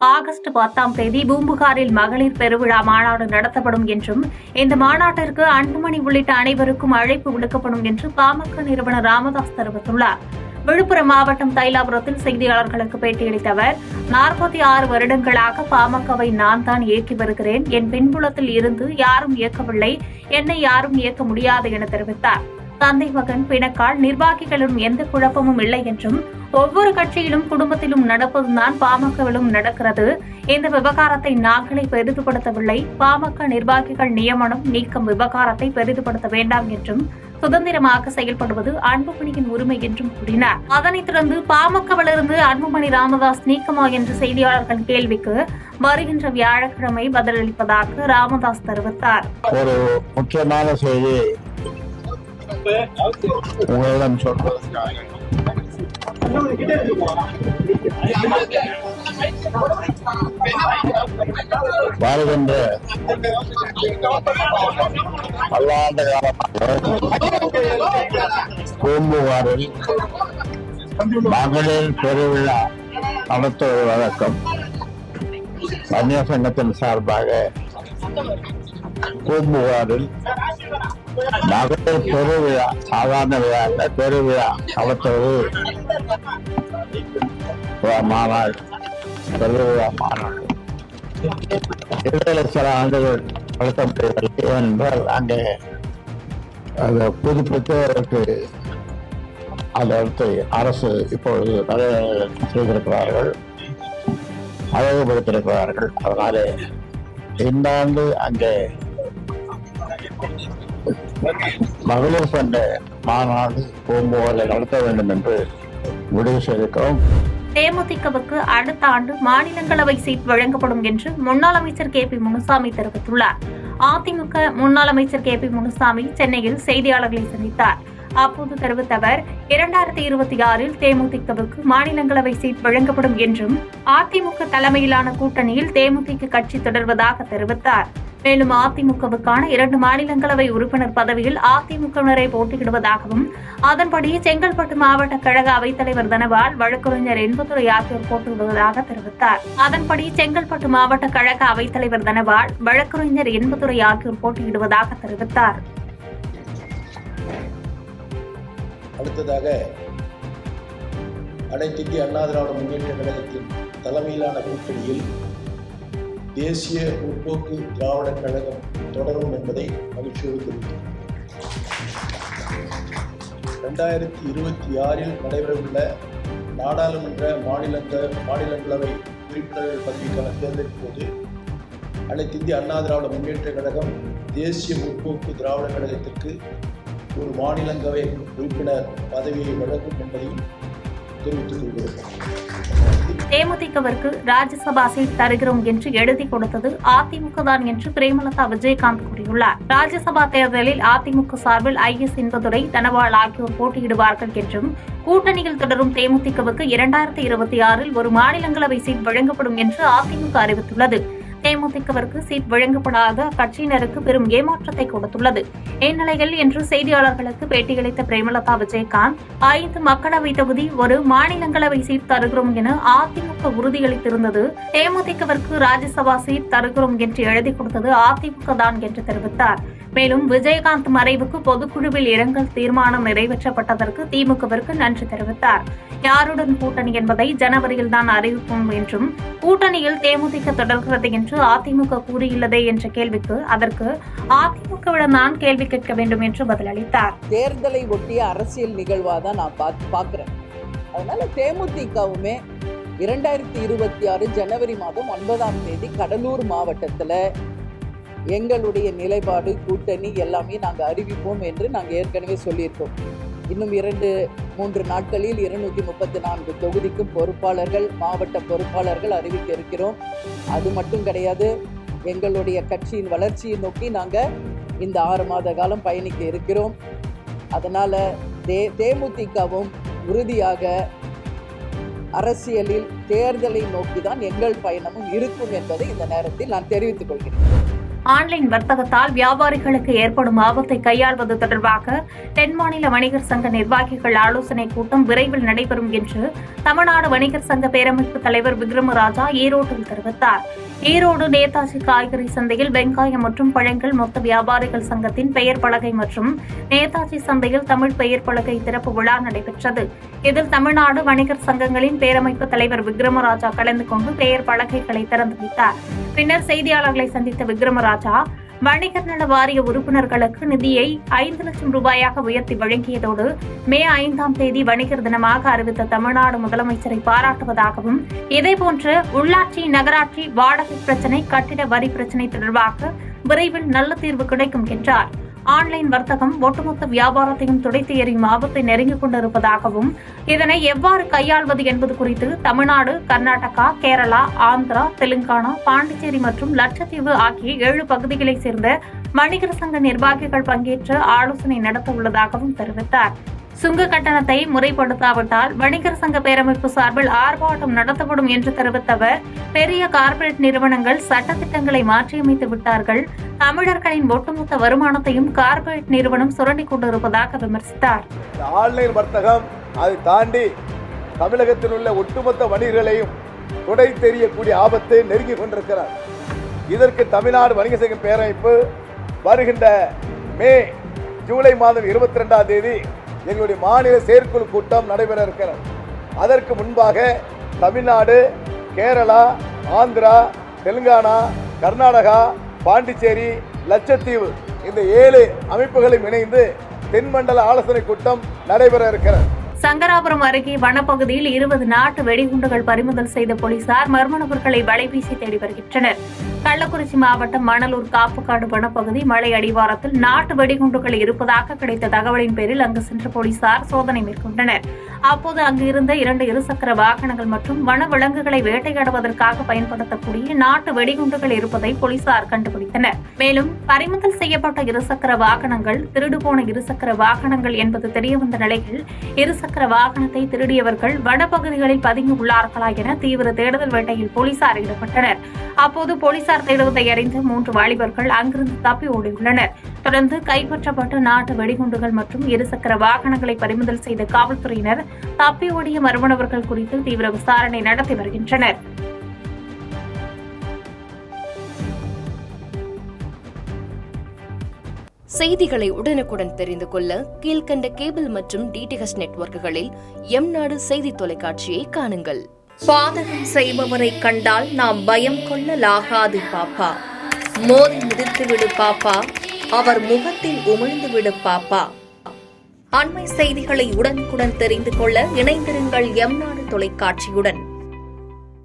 August 10ஆம் தேதி பூம்புகாரில் மகளிர் பெருவிழா மாநாடு நடத்தப்படும் என்றும் இந்த மாநாட்டிற்கு அன்புமணி உள்ளிட்ட அனைவருக்கும் அழைப்பு விடுக்கப்படும் என்று பாமக நிறுவனர் ராமதாஸ் தெரிவித்துள்ளார். விழுப்புரம் மாவட்டம் தைலாபுரத்தில் செய்தியாளர்களுக்கு பேட்டியளித்த அவர், 46 வருடங்களாக பாமகவை நான் தான் இயக்கி வருகிறேன். என் பின்புலத்தில் இருந்து யாரும் இயக்கவில்லை, என்னை யாரும் இயக்க முடியாது என தெரிவித்தார். தந்தை மகன் பிணக்கால் நிர்வாகிகளும் எந்த குழப்பமும் இல்லை என்றும் ஒவ்வொரு கட்சியிலும் குடும்பத்திலும் நடப்பதுதான் பாமகவிலும் நடக்கிறது. இந்த விவகாரத்தை நாங்களே பெரிதுபடுத்தவில்லை. பாமக நிர்வாகிகள் நியமனம் நீக்கம் விவகாரத்தை பெரிதுபடுத்த வேண்டாம் என்றும் சுதந்திரமாக செயல்படுவது அன்புமணியின் உரிமை என்றும் கூறினார். அதனைத் தொடர்ந்து பாமகவிலிருந்து அன்புமணி ராமதாஸ் நீக்கமா என்ற செய்தியாளர்கள் கேள்விக்கு வருகின்ற வியாழக்கிழமை பதிலளிப்பதாக ராமதாஸ் தெரிவித்தார். ஒரு முக்கியமான செய்தி உங்களிடம் சொல்வதற்காக வருகின்ற பல்லாண்டு காலமாக பூம்புகாரில் மகளிர் பெருவிழா நடத்துவது வழக்கம். வன்னியர் சங்கத்தின் சார்பாக பூம்புகாரில் மகளிர் பெருவிழா, சாதாரண விழா இல்ல, பெருவிழா நடத்துவது மாநாடு, பெருவிழா மாநாடு. இடையில சில ஆண்டுகள் நடத்த முடியவில்லை என்றால் அங்கே அதை புதுப்பித்து அதற்கு அதற்கு அரசு இப்பொழுது நிறைய செய்திருக்கிறார்கள், அழகுபடுத்தியிருக்கிறார்கள். அதனாலே இந்த ஆண்டு அங்கே மகளிர் சங்க மாநாடு பூம்புகாரில் நடத்த வேண்டும் என்று முடிவு செய்திருக்கிறோம். தேமுதிகவுக்கு அடுத்த ஆண்டு மாநிலங்களவை சீட் வழங்கப்படும் என்று முன்னாள் அமைச்சர் KP முனுசாமி தெரிவித்துள்ளார். அதிமுக முன்னாள் அமைச்சர் KP முனுசாமி சென்னையில் செய்தியாளர்களை சந்தித்தார். அப்போது தெரிவித்த அவர், 2026இல் தேமுதிகவுக்கு மாநிலங்களவை சீட் வழங்கப்படும் என்றும் அதிமுக தலைமையிலான கூட்டணியில் தேமுதிக கட்சி தொடர்வதாக தெரிவித்தார். மேலும் அதிமுகவுக்கான 2 மாநிலங்களவை உறுப்பினர் பதவியில் அதிமுகவினரை போட்டியிடுவதாகவும், அதன்படி செங்கல்பட்டு மாவட்ட கழக அவைத்தலைவர் தனபால், வழக்கறிஞர் என்பதுரை ஆகியோர் போட்டியிடுவதாக தெரிவித்தார். அதன்படி செங்கல்பட்டு மாவட்ட கழக அவைத்தலைவர் தனபால், வழக்கறிஞர் என்பதுரை ஆகியோர் போட்டியிடுவதாக தெரிவித்தார். அடுத்ததாக அனைத்து இந்திய அண்ணா திராவிட முன்னேற்ற கழகத்தின் தலைமையிலான கூட்டணியில் தேசிய முற்போக்கு திராவிட கழகம் தொடரும் என்பதை மகிழ்ச்சியோடு தெரிவித்தோம். 2026இல் நடைபெறவுள்ள நாடாளுமன்ற மாநிலங்களவை உறுப்பினர்கள் பதவிக்கான தேர்தலின் போது அனைத்து இந்திய அண்ணா திராவிட முன்னேற்ற கழகம் தேசிய முற்போக்கு திராவிட கழகத்திற்கு ஒரு மாநிலங்களவை உறுப்பினர் பதவியை வழங்கும் என்பதையும் தெரிவித்துக் கொள்கிறோம். தேமுதிகவிற்கு ராஜ்யசபா சீட் தருகிறோம் என்று எழுதி கொடுத்தது அதிமுக தான் என்று பிரேமலதா விஜயகாந்த் கூறியுள்ளார். ராஜ்யசபா தேர்தலில் அதிமுக சார்பில் IS என்பதுரை, தனபால் ஆகியோர் போட்டியிடுவார்கள் என்றும், கூட்டணியில் தொடரும் தேமுதிகவுக்கு 2026இல் ஒரு மாநிலங்களவை சீட் வழங்கப்படும் என்று அதிமுக அறிவித்துள்ளது. தேமுதிகவிற்கு சீட் வழங்கப்படாத அக்கட்சியினருக்கு பெரும் ஏமாற்றத்தை கொடுத்துள்ளது. இந்நிலையில் இன்று செய்தியாளர்களுக்கு பேட்டியளித்த பிரேமலதா விஜயகாந்த், 5 மக்களவை தொகுதி, ஒரு மாநிலங்களவை சீட் தருகிறோம் என அதிமுக உறுதியளித்திருந்தது. தேமுதிகவிற்கு ராஜ்யசபா சீட் தருகிறோம் என்று எழுதி கொடுத்தது அதிமுக தான் என்று தெரிவித்தார். மேலும் விஜயகாந்த் மறைவுக்கு பொதுக்குழுவில் இரங்கல் தீர்மானம் நிறைவேற்றப்பட்டதற்கு திமுகவிற்கு நன்றி தெரிவித்தார். யாருடன் கூட்டணி என்பதை ஜனவரியில் தான் அறிவிப்போம் என்றும், கூட்டணியில் தேமுதிக தொடர்கிறது என்று அதிமுக கூறியுள்ளதே என்ற கேள்விக்கு அதற்கு அதிமுகவிடம் தான் கேள்வி கேட்க வேண்டும் என்று பதிலளித்தார். தேர்தலை ஒட்டிய அரசியல் நிகழ்வாதான் நான் பார்க்கிறேன். அதனால தேமுதிகவுமே 2026 ஜனவரி மாதம் 9ஆம் தேதி கடலூர் மாவட்டத்துல எங்களுடைய நிலைப்பாடு, கூட்டணி எல்லாமே நாங்கள் அறிவிப்போம் என்று நாங்கள் ஏற்கனவே சொல்லியிருக்கோம். இன்னும் 2-3 நாட்களில் 234 தொகுதிக்கும் பொறுப்பாளர்கள், மாவட்ட பொறுப்பாளர்கள் அறிவிக்க இருக்கிறோம். அது மட்டும் கிடையாது, எங்களுடைய கட்சியின் வளர்ச்சியை நோக்கி நாங்கள் இந்த 6 மாத காலம் பயணிக்க இருக்கிறோம். அதனால் தேமுதிகவும் உறுதியாக அரசியலில் தேர்தலை நோக்கி தான் எங்கள் பயணமும் இருக்கும் என்பதை இந்த நேரத்தில் நான் தெரிவித்துக் கொள்கிறேன். ஆன்லைன் வர்த்தகத்தால் வியாபாரிகளுக்கு ஏற்படும் ஆபத்தை கையாள்வது தொடர்பாக தென்மாநில வணிகர் சங்க நிர்வாகிகள் ஆலோசனைக் கூட்டம் விரைவில் நடைபெறும் என்று தமிழ்நாடு வணிகர் சங்க பேரமைப்பு தலைவர் விக்ரமராஜா ஈரோட்டில் தெரிவித்தார். ஈரோடு நேதாஜி காய்கறி சந்தையில் வெங்காயம் மற்றும் பழங்கள் மொத்த வியாபாரிகள் சங்கத்தின் பெயர் பலகை மற்றும் நேதாஜி சந்தையில் தமிழ் பெயர் பலகை திறப்பு விழா நடைபெற்றது. இதில் தமிழ்நாடு வணிகர் சங்கங்களின் பேரமைப்பு தலைவர் விக்ரமராஜா கலந்து கொண்டு பெயர் பலகைகளை திறந்து வைத்தார். பின்னர் செய்தியாளர்களை சந்தித்த விக்ரமராஜா வணிகர் நல வாரிய உறுப்பினர்களுக்கு நிதியை 5 லட்சம் ரூபாயாக உயர்த்தி வழங்கியதோடு மே 5ஆம் தேதி வணிகர் தினமாக அறிவித்த தமிழ்நாடு முதலமைச்சரை பாராட்டுவதாகவும் இதேபோன்று உள்ளாட்சி நகராட்சி வாடகை பிரச்சினை கட்டிட வரி பிரச்சினை தொடர்பாக விரைவில் நல்ல தீர்வு கிடைக்கும் என்றார். ஆன்லைன் வர்த்தகம் ஒட்டுமொத்த வியாபாரத்தையும் துடைத்து எறியும் ஆபத்தை நெருங்கிக் கொண்டிருப்பதாகவும் இதனை எவ்வாறு கையாள்வது என்பது குறித்து தமிழ்நாடு, கர்நாடகா, கேரளா, ஆந்திரா, தெலுங்கானா, பாண்டிச்சேரி மற்றும் லட்சத்தீவு ஆகிய 7 பகுதிகளைச் சேர்ந்த வணிகர் சங்க நிர்வாகிகள் பங்கேற்று ஆலோசனை நடத்த உள்ளதாகவும் தெரிவித்தார். சுங்க கட்டணத்தை முறைப்படுத்தாவிட்டால் வணிகர் சங்க பேரமைப்பு சார்பில் ஆர்ப்பாட்டம் நடத்தப்படும் என்று தெரிவித்த அவர், பெரிய கார்ப்பரேட் நிறுவனங்கள் சட்டத்திட்டங்களை மாற்றியமைத்து விட்டார்கள், தமிழர்களின் ஒட்டுமொத்த வருமானத்தையும் கார்ப்பரேட் நிறுவனம் சுரண்டிக் கொண்டிருப்பதாக விமர்சித்தார். ஆன்லைன் வர்த்தகம் அதை தாண்டி தமிழகத்தில் உள்ள ஒட்டுமொத்த வணிகர்களையும் துடை தெரியக்கூடிய ஆபத்தை நெருங்கிக் கொண்டிருக்கிறார். இதற்கு தமிழ்நாடு வணிக சங்க பேரமைப்பு வருகின்ற ஜூலை மாதம் 22ஆம் தேதி எங்களுடைய மாநில செயற்குழு கூட்டம் நடைபெற இருக்கிறது. அதற்கு முன்பாக தமிழ்நாடு, கேரளா, ஆந்திரா, தெலுங்கானா, கர்நாடகா, பாண்டிச்சேரி, லட்சத்தீவு இந்த 7 அமைப்புகளும் இணைந்து தென்மண்டல ஆலோசனை கூட்டம் நடைபெற இருக்கிறது. சங்கராபுரம் அருகே வனப்பகுதியில் 20 நாட்டு வெடிகுண்டுகள் பறிமுதல் செய்த போலீசார் மர்ம நபர்களை வலைவீசி தேடி வருகின்றனர். கள்ளக்குறிச்சி மாவட்டம் மணலூர் காப்புக்காடு வனப்பகுதி மலை அடிவாரத்தில் நாட்டு வெடிகுண்டுகள் இருப்பதாக கிடைத்த தகவலின் பேரில் அங்கு சென்ற போலீசார் சோதனை மேற்கொண்டனர். அப்போது அங்கு இருந்த 2 இருசக்கர வாகனங்கள் மற்றும் வன விலங்குகளை வேட்டையாடுவதற்காக பயன்படுத்தக்கூடிய நாட்டு வெடிகுண்டுகள் இருப்பதை போலீசார் கண்டுபிடித்தனர். மேலும் பறிமுதல் செய்யப்பட்ட இருசக்கர வாகனங்கள் திருடு போன இருசக்கர வாகனங்கள் என்பது தெரியவந்த நிலையில் இருசக்கர வாகனத்தை திருடியவர்கள் வனப்பகுதிகளில் பதுங்கி உள்ளார்களா என தீவிர தேடுதல் வேட்டையில் போலீசார் ஈடுபட்டனர். அப்போது போலீசார் தேடுவதை அறிந்த 3 வாலிபர்கள் அங்கிருந்து தப்பி ஓடியுள்ளனர். தொடர்ந்து கைப்பற்றப்பட்ட நாட்டு வெடிகுண்டுகள் மற்றும் இருசக்கர வாகனங்களை பறிமுதல் செய்த காவல்துறையினர் தப்பி ஓடிய மர்ம நபர்கள் குறித்து தீவிர விசாரணை நடத்தி வருகின்றனர். செய்திகளை உடனுக்குடன் தெரிந்து கொள்ள கீழ்கண்ட கேபிள் மற்றும் DTH நெட்வொர்க்குகளில் எம்நாடு செய்தி தொலைக்காட்சியை காணுங்கள். பாதகம் செய்பவரை கண்டால் நாம் பயம் கொள்ளலாகாது பாப்பா. மோதி மிதித்து விடு பாப்பா, அவர் முகத்தில் உமிழ்ந்து விடு பாப்பா. அண்மை செய்திகளை உடனுக்குடன் தெரிந்து கொள்ள இணைந்திருங்கள் எம்நாடு தொலைக்காட்சியுடன்.